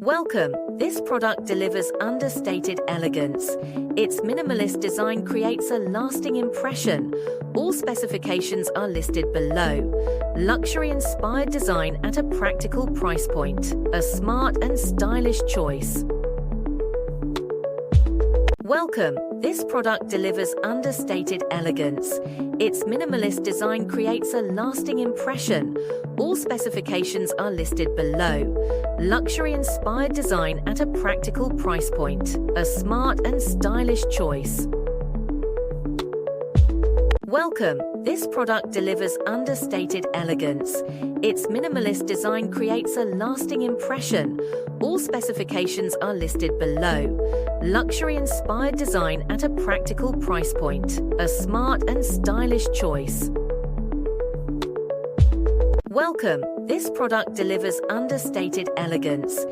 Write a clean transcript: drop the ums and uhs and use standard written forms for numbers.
Welcome. This product delivers understated elegance. Its minimalist design creates a lasting impression. All specifications are listed below. Luxury-inspired design at a practical price point. A smart and stylish choice. Welcome. This product delivers understated elegance. Its minimalist design creates a lasting impression. All specifications are listed below. Luxury-inspired design at a practical price point. A smart and stylish choice. Welcome. This product delivers understated elegance. Its minimalist design creates a lasting impression. All specifications are listed below. Luxury-inspired design at a practical price point. A smart and stylish choice. Welcome. This product delivers understated elegance.